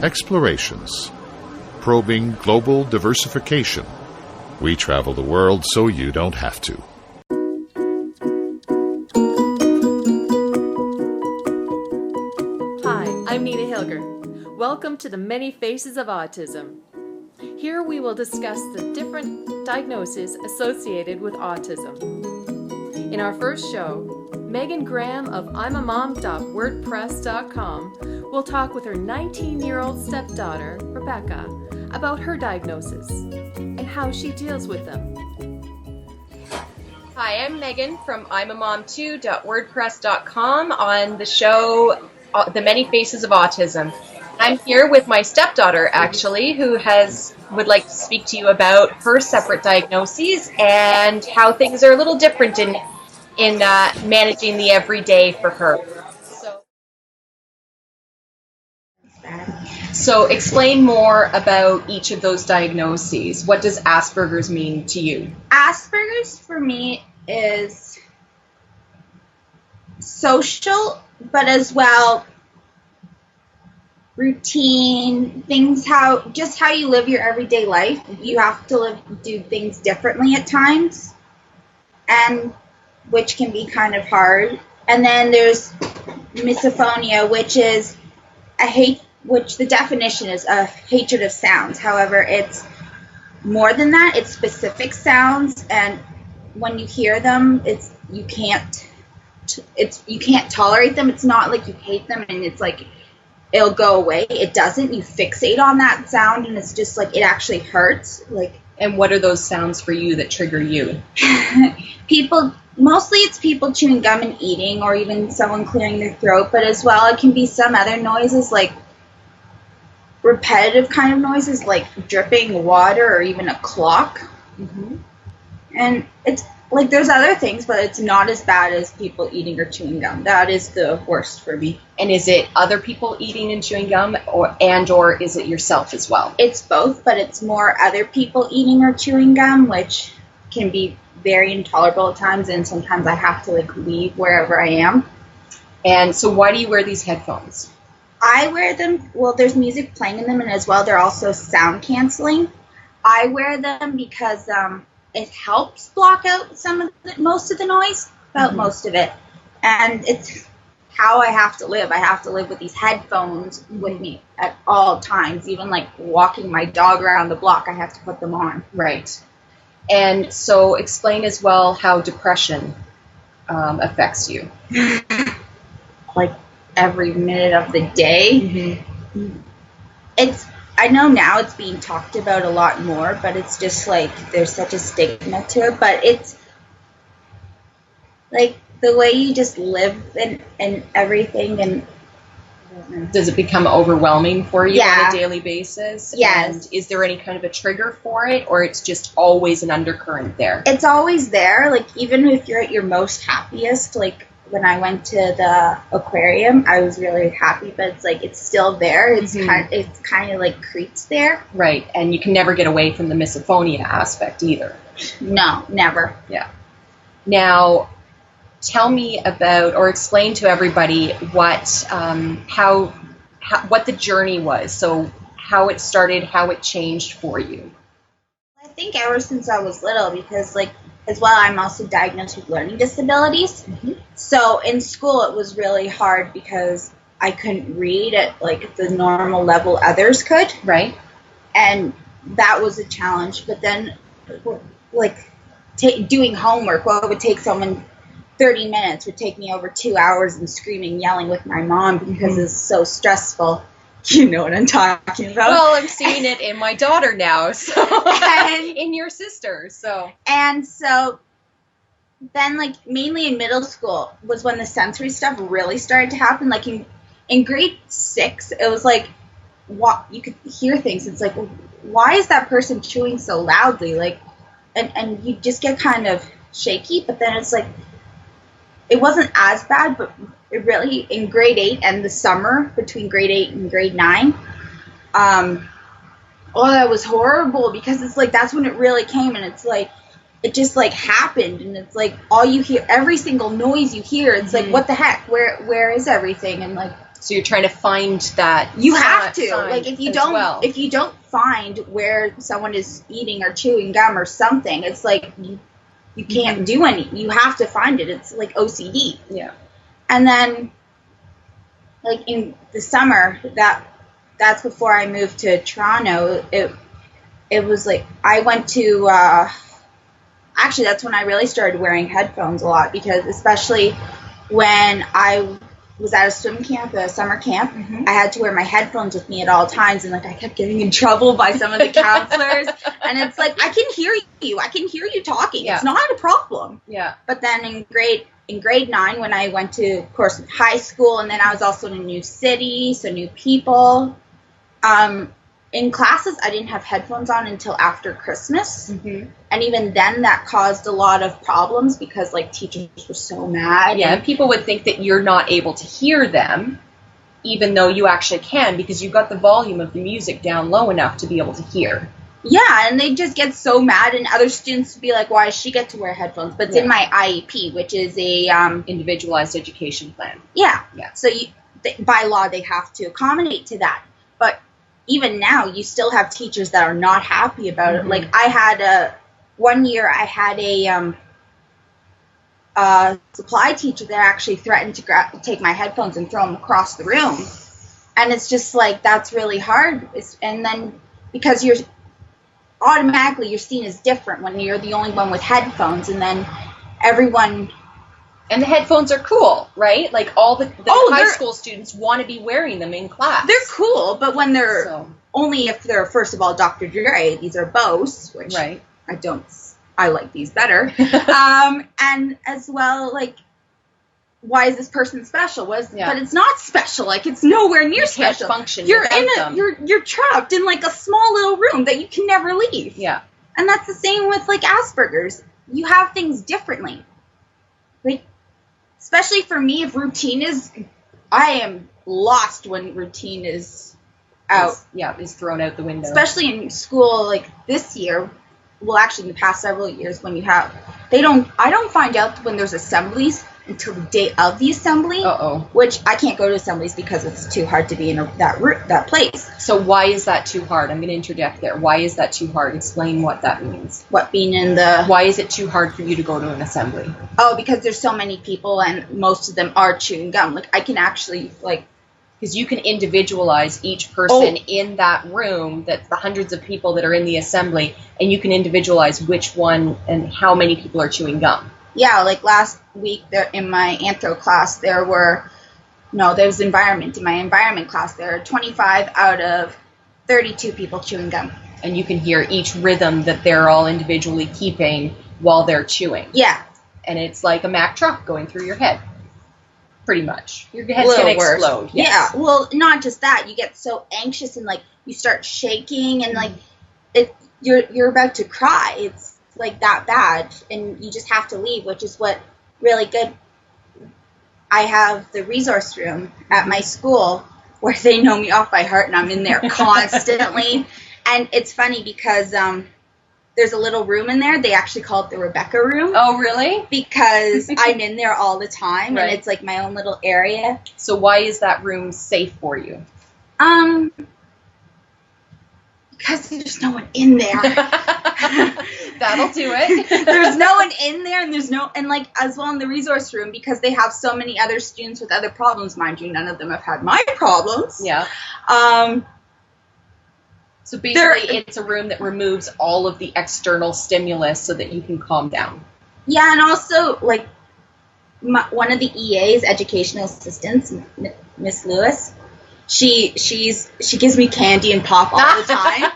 Explorations. Probing global diversification. We travel the world so you don't have to. Hi, I'm Nina Hilger. Welcome to the Many Faces of Autism. Here we will discuss the different diagnoses associated with autism. In our first show, Meghan Graham of imamom.wordpress.com will talk with her 19-year-old stepdaughter, Rebecca, about her diagnosis and how she deals with them. Hi, I'm Meghan from imamom2.wordpress.com on the show The Many Faces of Autism. I'm here with my stepdaughter, actually, who would like to speak to you about her separate diagnoses and how things are a little different in managing the everyday for her. So explain more about each of those diagnoses. What does Asperger's mean to you? Asperger's for me is social, but as well routine, things, how you live your everyday life. You have to do things differently at times, and which can be kind of hard. And then there's misophonia, which is which the definition is a hatred of sounds. However, it's more than that. It's specific sounds, and when you hear them, you can't tolerate them. It's not like you hate them and it's like it'll go away. It doesn't. You fixate on that sound, and it's just like it actually hurts. And what are those sounds for you that trigger you? Mostly it's people chewing gum and eating, or even someone clearing their throat, but as well it can be some other noises, like repetitive kind of noises, like dripping water or even a clock. Mm-hmm. And it's like there's other things, but it's not as bad as people eating or chewing gum. That is the worst for me. And is it other people eating and chewing gum, or is it yourself as well? It's both, but it's more other people eating or chewing gum, which can be very intolerable at times, and sometimes I have to leave wherever I am. And so why do you wear these headphones? I wear them, there's music playing in them, and as well they're also sound canceling. I wear them because it helps block out most of the noise, most of it. And it's how I have to live. I have to live with these headphones with me at all times. Even like walking my dog around the block, I have to put them on. Right. And so explain as well how depression affects you. Like every minute of the day. Mm-hmm. I know now it's being talked about a lot more, but it's just like there's such a stigma to it. But it's like the way you just live and everything. And does it become overwhelming for you on a daily basis? Yes. And is there any kind of a trigger for it, or it's just always an undercurrent there? It's always there. Like even if you're at your most happiest, like when I went to the aquarium, I was really happy, but it's like it's still there. It's kind of like creeps there. Right, and you can never get away from the misophonia aspect either. No, never. Yeah. Now, tell me about, or explain to everybody what the journey was. So how it started, how it changed for you. I think ever since I was little, because as well, I'm also diagnosed with learning disabilities. Mm-hmm. So in school, it was really hard because I couldn't read at the normal level others could. Right. And that was a challenge. But then, doing homework, what would take someone 30 minutes would take me over 2 hours, and screaming, yelling with my mom because it's so stressful. You know what I'm talking about. Well, I'm seeing it in my daughter now, so and in your sister, so. And so then, mainly in middle school was when the sensory stuff really started to happen. Like in grade 6, it was like, what, you could hear things. It's like, why is that person chewing so loudly? And you just get kind of shaky. But then it's like, it wasn't as bad, but it really, in grade 8 and the summer between grade 8 and grade 9, that was horrible, because it's like that's when it really came, and it's like it just happened, and it's like all you hear, every single noise you hear, it's like, what the heck, where is everything? And So you're trying to find that. You have to. sign Like if you as don't well. if you don't find where someone is eating or chewing gum or something, it's like you can't do any. You have to find it. It's like OCD. Yeah. And then like in the summer, that's before I moved to Toronto. It was like I went to actually that's when I really started wearing headphones a lot, because especially when I was at a swim camp, a summer camp, I had to wear my headphones with me at all times, and like I kept getting in trouble by some of the counselors. And it's like, I can hear you talking. Yeah. It's not a problem. Yeah. But then in grade 9, when I went to, of course, high school, and then I was also in a new city, so new people. In classes, I didn't have headphones on until after Christmas. And even then, that caused a lot of problems because, like, teachers were so mad. Yeah, and people would think that you're not able to hear them, even though you actually can, because you've got the volume of the music down low enough to be able to hear. Yeah, and they just get so mad, and other students would be like, why does she get to wear headphones? But it's in my IEP, which is a... individualized education plan. Yeah. Yeah. So by law, they have to accommodate to that. But even now, you still have teachers that are not happy about it. Like, I had one year I had a supply teacher that actually threatened to take my headphones and throw them across the room. And it's just like, that's really hard. And then because you're seen as different when you're the only one with headphones, and then everyone... And the headphones are cool, right? Like all the high school students want to be wearing them in class. They're cool, but when they're only if they're, first of all, Dr. Dre, these are Bose, which I like these better. And as well, like, why is this person special? But it's not special. Like, it's nowhere near special. Can't function. You're trapped in like a small little room that you can never leave. Yeah. And that's the same with like Asperger's. You have things differently. Like, especially for me, if routine is, I am lost when routine is out. Is thrown out the window. Especially in school, like this year, well, actually in the past several years, when I don't find out when there's assemblies until the day of the assembly. Which I can't go to assemblies because it's too hard to be in that place. So why is that too hard? I'm going to interject there. Why is that too hard? Explain what that means. Why is it too hard for you to go to an assembly? Oh, because there's so many people and most of them are chewing gum. Like, I can actually, like... Because you can individualize each person in that room, that's the hundreds of people that are in the assembly, and you can individualize which one and how many people are chewing gum. Yeah, like last week there in my anthro class, there was environment. In my environment class, there are 25 out of 32 people chewing gum. And you can hear each rhythm that they're all individually keeping while they're chewing. Yeah. And it's like a Mack truck going through your head. Pretty much. Your head's going to explode. Yes. Yeah, well, not just that. You get so anxious and, like, you start shaking and, like, you're about to cry. It's, like, that bad. And you just have to leave, which is what really good. I have the resource room at my school where they know me off by heart, and I'm in there constantly. And it's funny because there's a little room in there. They actually call it the Rebecca room. Oh, really? Because I'm in there all the time, and it's like my own little area. So why is that room safe for you? Because there's no one in there. That'll do it. There's no one in there, and like as well in the resource room, because they have so many other students with other problems. Mind you, none of them have had my problems. Yeah. So basically, it's a room that removes all of the external stimulus so that you can calm down. Yeah, and also, like, one of the EAs, educational assistants, Miss Lewis, she gives me candy and pop all the time.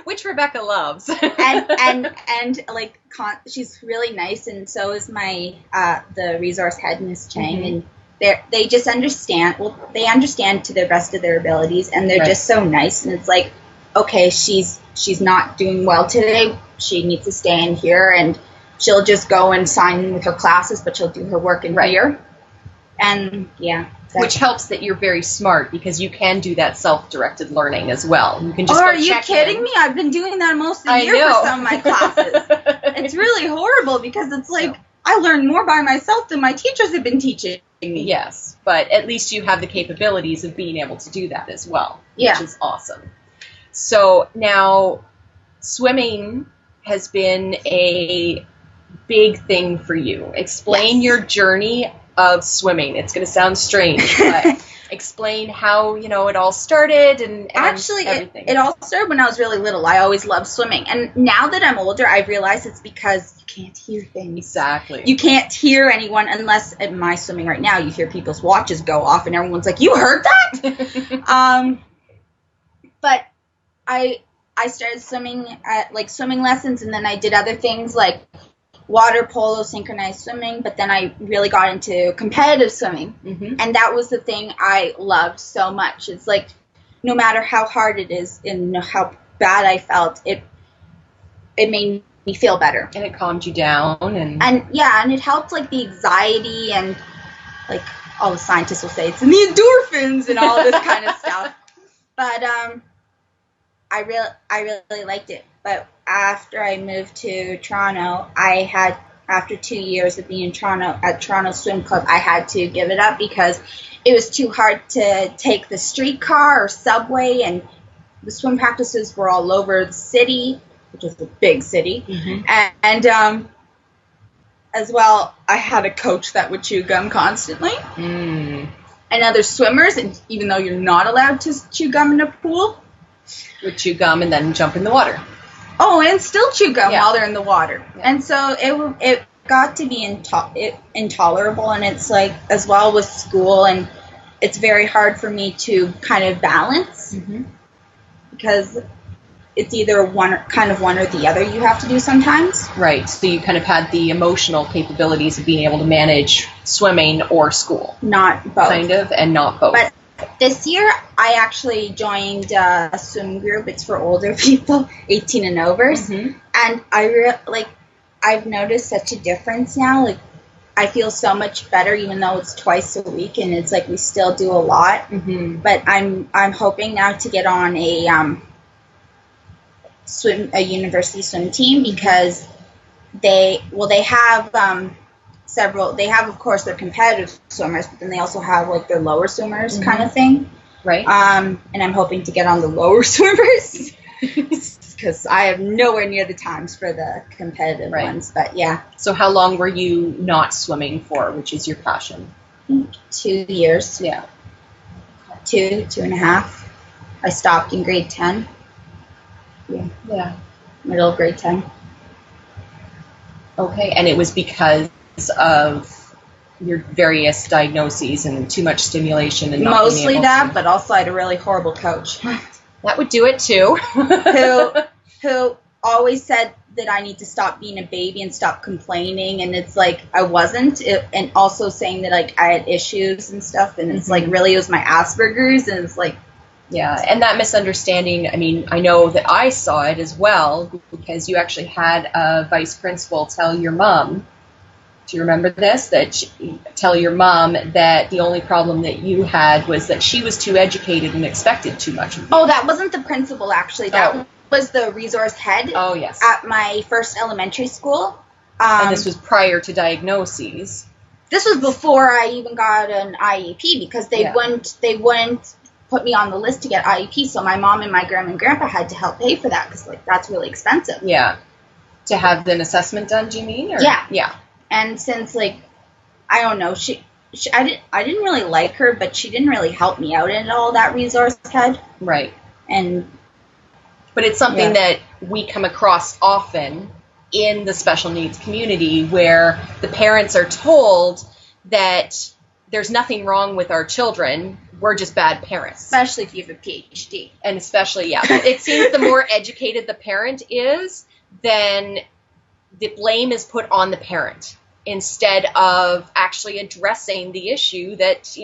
Which Rebecca loves. and like, she's really nice, and so is my, the resource head, Miss Chang, and they just understand, they understand to the best of their abilities, and they're just so nice, and it's like, okay, she's not doing well today. She needs to stay in here, and she'll just go and sign in with her classes, but she'll do her work in here. And yeah, which helps that you're very smart, because you can do that self-directed learning as well. You can just. Are you kidding me? I've been doing that most of the year for some of my classes. It's really horrible because it's like I learn more by myself than my teachers have been teaching. Yes, but at least you have the capabilities of being able to do that as well, Yeah. which is awesome. So now swimming has been a big thing for you. Explain Yes. your journey of swimming. It's going to sound strange, but explain how, it all started and Actually, everything. it all started when I was really little. I always loved swimming. And now that I'm older, I've realized it's because you can't hear things. Exactly. You can't hear anyone unless, at my swimming right now, you hear people's watches go off and everyone's like, you heard that? But I started swimming at, like, swimming lessons, and then I did other things like water polo, synchronized swimming, but then I really got into competitive swimming. Mm-hmm. And that was the thing I loved so much. It's like, no matter how hard it is and how bad I felt, it made me feel better. And it calmed you down. And it helped, like, the anxiety, and, like, all the scientists will say it's in the endorphins and all this kind of stuff. But I really liked it. But after I moved to Toronto, after 2 years of being in Toronto at Toronto Swim Club, I had to give it up because it was too hard to take the streetcar or subway, and the swim practices were all over the city, which is a big city. Mm-hmm. And as well, I had a coach that would chew gum constantly. Mm. And other swimmers, and even though you're not allowed to chew gum in a pool, would chew gum and then jump in the water. Oh, and still chew gum while they're in the water. Yeah. And so it got to be intolerable, and it's like, as well with school, and it's very hard for me to kind of balance, because it's either one or the other you have to do sometimes. Right. So you kind of had the emotional capabilities of being able to manage swimming or school. Not both. Kind of, and not both. But this year, I actually joined a swim group. It's for older people, 18 and overs. Mm-hmm. And I've noticed such a difference now. Like, I feel so much better, even though it's twice a week, and it's like we still do a lot. Mm-hmm. But I'm hoping now to get on a university swim team, because they have several. They have, of course, their competitive swimmers, but then they also have, like, their lower swimmers kind of thing. Right. And I'm hoping to get on the lower swimmers, because I have nowhere near the times for the competitive ones. But yeah. So how long were you not swimming for, which is your passion? 2 years. Yeah. 2.5. I stopped in grade 10. Yeah. Middle of grade 10. Okay. And it was because of your various diagnoses and too much stimulation and not Mostly being able that, to... but also I had a really horrible coach. That would do it too. who always said that I need to stop being a baby and stop complaining, and it's like I wasn't, and also saying that, like, I had issues and stuff, and it's like, really, it was my Asperger's, and it's like, yeah, and that misunderstanding, I mean, I know that I saw it as well, because you actually had a vice principal tell your mom, do you remember this? Tell your mom that the only problem that you had was that she was too educated and expected too much of you. Oh, that wasn't the principal, actually. That was the resource head. Oh, yes. At my first elementary school. And this was prior to diagnoses. This was before I even got an IEP, because they wouldn't put me on the list to get IEP, so my mom and my grandma and grandpa had to help pay for that, because, like, that's really expensive. Yeah. To have an assessment done, do you mean? Or? Yeah. Yeah. And since, like, I don't know, I didn't really like her, but she didn't really help me out at all, that resource head. Right. But it's something that we come across often in the special needs community, where the parents are told that there's nothing wrong with our children, we're just bad parents. Especially if you have a PhD. And especially, it seems the more educated the parent is, then the blame is put on the parent, instead of actually addressing the issue that,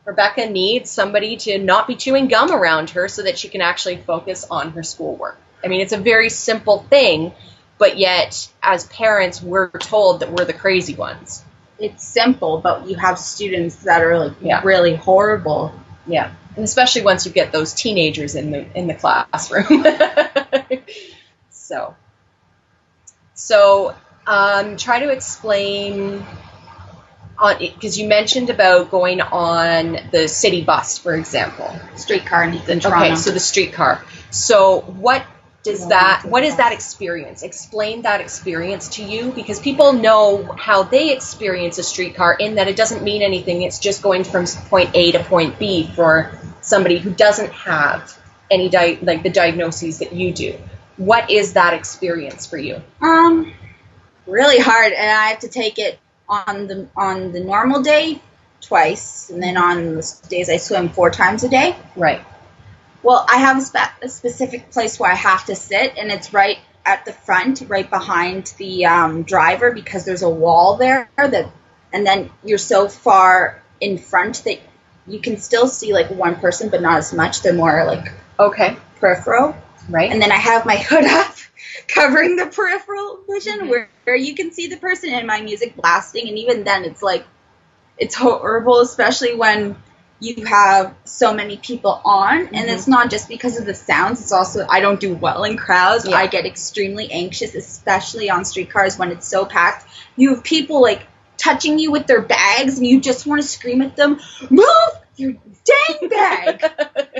Rebecca needs somebody to not be chewing gum around her so that she can actually focus on her schoolwork. I mean, it's a very simple thing, but yet as parents, we're told that we're the crazy ones. It's simple, but you have students that are, like, really horrible. Yeah, and especially once you get those teenagers in the classroom. So try to explain because you mentioned about going on the city bus, for example. Streetcar in Toronto. Okay, so the streetcar. So what is that experience? Explain that experience to you, because people know how they experience a streetcar in that it doesn't mean anything. It's just going from point A to point B for somebody who doesn't have any like the diagnoses that you do. What is that experience for you? Really hard, and I have to take it on the normal day twice, and then on the days I swim 4 times a day. Right. Well, I have a specific place where I have to sit, and it's right at the front, right behind the driver, because there's a wall there and then you're so far in front that you can still see like one person, but not as much. They're more like peripheral. Right. And then I have my hood up, covering the peripheral vision, where you can see the person, and my music blasting, and even then it's like, it's horrible, especially when you have so many people on, and it's not just because of the sounds, it's also, I don't do well in crowds. I get extremely anxious, especially on streetcars when it's so packed. You have people like touching you with their bags, and you just want to scream at them, move your dang bag.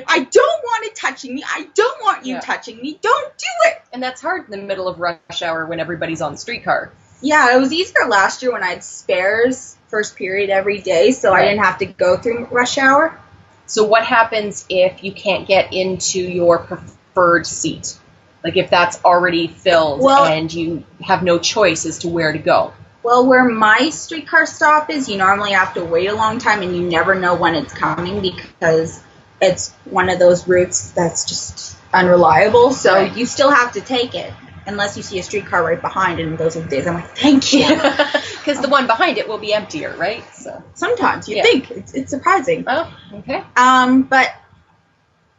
I don't want it touching me. I don't want you touching me. Don't do it. And that's hard in the middle of rush hour when everybody's on the streetcar. Yeah, it was easier last year when I had spares first period every day, so I didn't have to go through rush hour. So what happens if you can't get into your preferred seat? Like if that's already filled and you have no choice as to where to go? Well, where my streetcar stop is, you normally have to wait a long time, and you never know when it's coming because it's one of those routes that's just unreliable. So you still have to take it unless you see a streetcar right behind, and those are the days I'm like, thank you. Because the one behind it will be emptier, right? So sometimes you think it's surprising. Oh, okay. But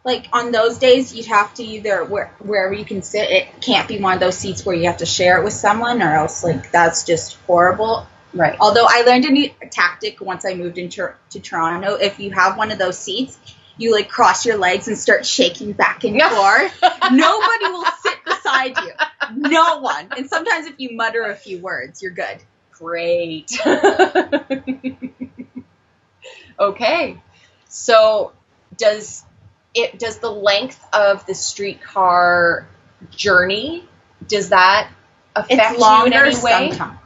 like on those days, you'd have to either wherever you can sit. It can't be one of those seats where you have to share it with someone, or else like that's just horrible. Right. Although I learned a new tactic once I moved into Toronto. If you have one of those seats, you like cross your legs and start shaking back and forth. Nobody will sit beside you. No one. And sometimes if you mutter a few words, you're good. Great. Okay. So does the length of the streetcar journey, does that affect you in any way? Sometimes.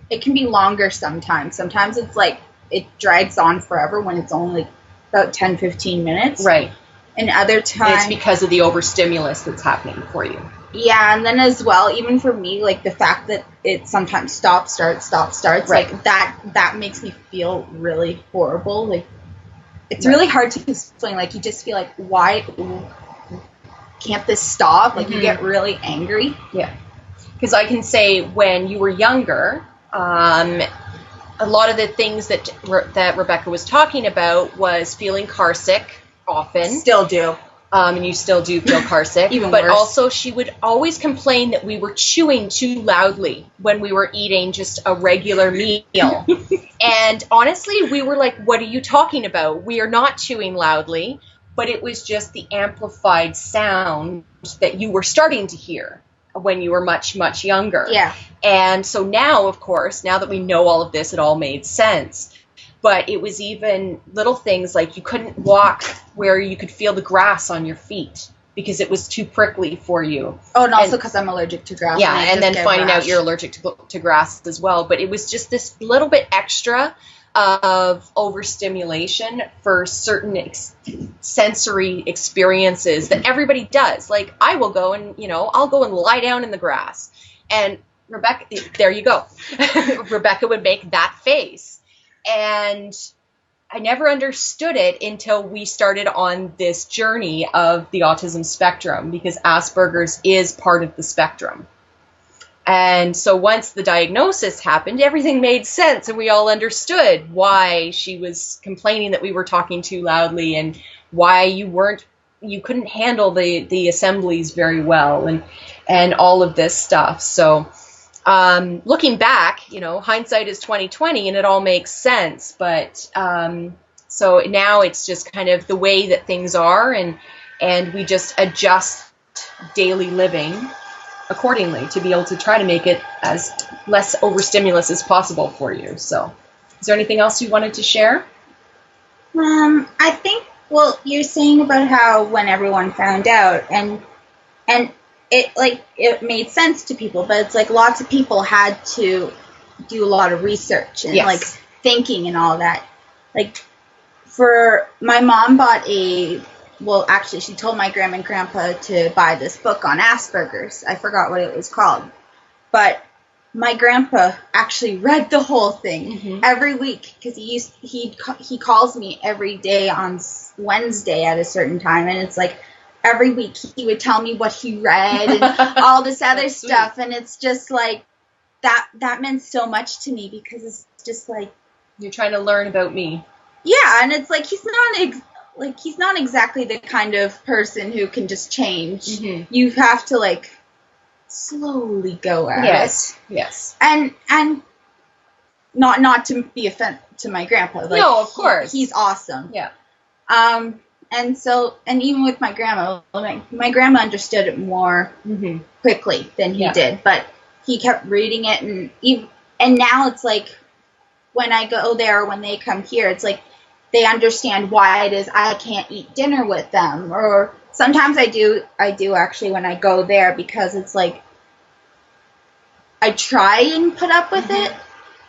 It can be longer sometimes. Sometimes it's like it drags on forever when it's only like about 10-15 minutes. Right. And other times... it's because of the overstimulus that's happening for you. Yeah, and then as well, even for me, like the fact that it sometimes stops, starts, like that makes me feel really horrible. Like, it's really hard to explain. Like, you just feel like, why can't this stop? Like, you get really angry. Yeah. Because I can say when you were younger, a lot of the things that Rebecca was talking about was feeling car sick often. Still do. And you still do feel car sick. Even but worse. Also she would always complain that we were chewing too loudly when we were eating just a regular meal. And honestly, we were like, what are you talking about? We are not chewing loudly, but it was just the amplified sound that you were starting to hear when you were much, much younger. Yeah. And so now, of course, now that we know all of this, it all made sense. But it was even little things like you couldn't walk where you could feel the grass on your feet because it was too prickly for you. Oh, and also because I'm allergic to grass. Yeah, and then finding out you're allergic to grass as well. But it was just this little bit extra of overstimulation for certain sensory experiences that everybody does. Like I will go and, I'll go and lie down in the grass. And Rebecca, there you go. Rebecca would make that face. And I never understood it until we started on this journey of the autism spectrum, because Asperger's is part of the spectrum. And so once the diagnosis happened, everything made sense, and we all understood why she was complaining that we were talking too loudly and why you couldn't handle the assemblies very well and all of this stuff. So looking back, hindsight is 20/20 and it all makes sense. But so now it's just kind of the way that things are, and we just adjust daily living accordingly to be able to try to make it as less overstimulus as possible for you. So Is there anything else you wanted to share? I think, well, you're saying about how when everyone found out, and it made sense to people, but it's like lots of people had to do a lot of research and Yes. like thinking and all that. Like, for my mom bought well, actually, she told my grandma and grandpa to buy this book on Asperger's. I forgot what it was called, but my grandpa actually read the whole thing every week, because he calls me every day on Wednesday at a certain time, and it's like every week he would tell me what he read and all this other stuff, and it's just like that meant so much to me, because it's just like, You're trying to learn about me. yeah, and it's like he's not exactly the kind of person who can just change. You have to like slowly go at it. Yes. And not to be offensive to my grandpa. Like, No, of course. He's awesome. Yeah. And even with my grandma, my grandma understood it more quickly than he did, but he kept reading it, and now it's like when I go there or when they come here, it's like they understand why it is I can't eat dinner with them, or sometimes I do actually when I go there, because it's like I try and put up with it,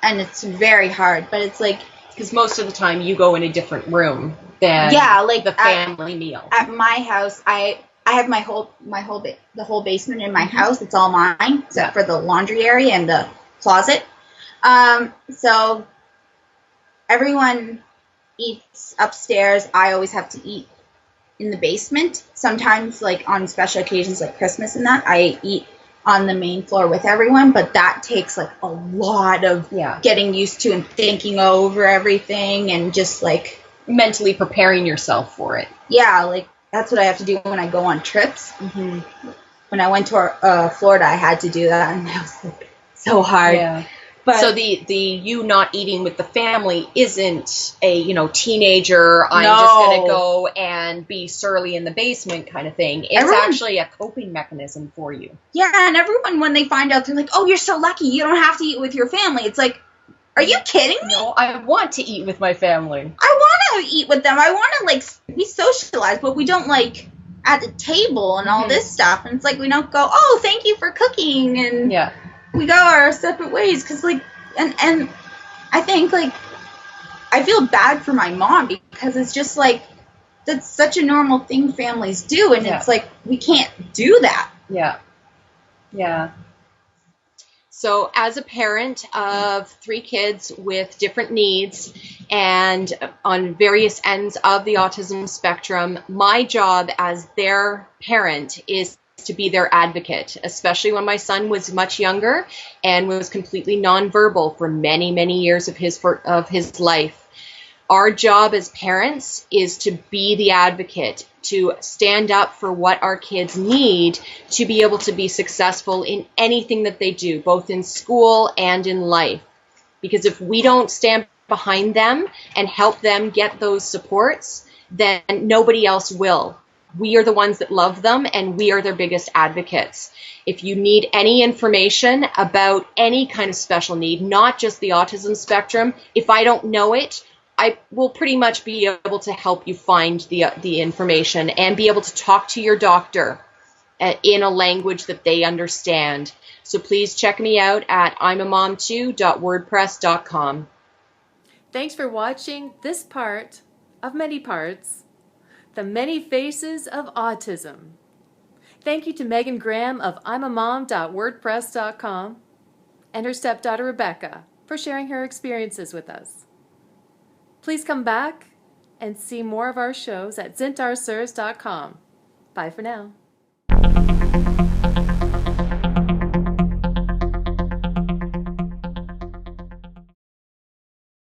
and it's very hard, but it's like, because most of the time you go in a different room than like the family meal. At my house, I have the whole basement in my house. It's all mine except for the laundry area and the closet. So everyone eats upstairs. I always have to eat in the basement. Sometimes, like on special occasions like Christmas and that, I eat on the main floor with everyone, but that takes like a lot of getting used to and thinking over everything and just like mentally preparing yourself for it. Yeah, like that's what I have to do when I go on trips. When I went to Florida, I had to do that, and that was like so hard. Yeah. But so the you not eating with the family isn't a teenager, I'm just gonna go and be surly in the basement kind of thing. It's actually a coping mechanism for you. Yeah, and everyone, when they find out, they're like, "Oh, you're so lucky. You don't have to eat with your family." It's like, are you kidding me? No, I want to eat with my family. I want to eat with them. I want to like be socialized, but we don't like at the table and all this stuff. And it's like we don't go, "Oh, thank you for cooking," and we go our separate ways, because like, and I think like I feel bad for my mom, because it's just like that's such a normal thing families do, and it's like we can't do that. Yeah. So as a parent of 3 kids with different needs and on various ends of the autism spectrum, my job as their parent is to be their advocate, especially when my son was much younger and was completely nonverbal for many, many years of his life. Our job as parents is to be the advocate, to stand up for what our kids need to be able to be successful in anything that they do, both in school and in life. Because if we don't stand behind them and help them get those supports, then nobody else will. We are the ones that love them, and we are their biggest advocates. If you need any information about any kind of special need, not just the autism spectrum, if I don't know it, I will pretty much be able to help you find the information and be able to talk to your doctor in a language that they understand. So please check me out at imamom2.wordpress.com. Thanks for watching this part of many parts, The Many Faces of Autism. Thank you to Meghan Graham of imamom.wordpress.com and her stepdaughter Rebecca for sharing her experiences with us. Please come back and see more of our shows at Dzintars.com. Bye for now.